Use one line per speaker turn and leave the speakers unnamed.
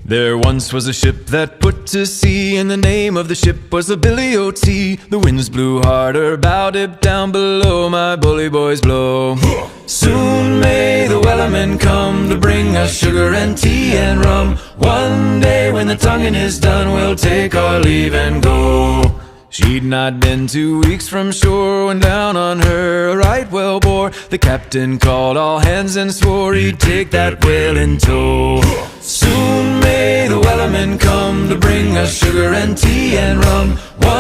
There once was a ship that put to sea, and the name of the ship was the Billy O.T. The winds blew harder, bow dip down below, my bully boys blow. Soon may the wellerman come to bring us sugar and tea and rum. One day when the tonguing is done, we'll take our leave and go. She'd not been 2 weeks from shore when down on her a right whale bore. The captain called all hands and swore he'd take that whale in tow. Soon may the wellerman come to bring us sugar and tea and rum. One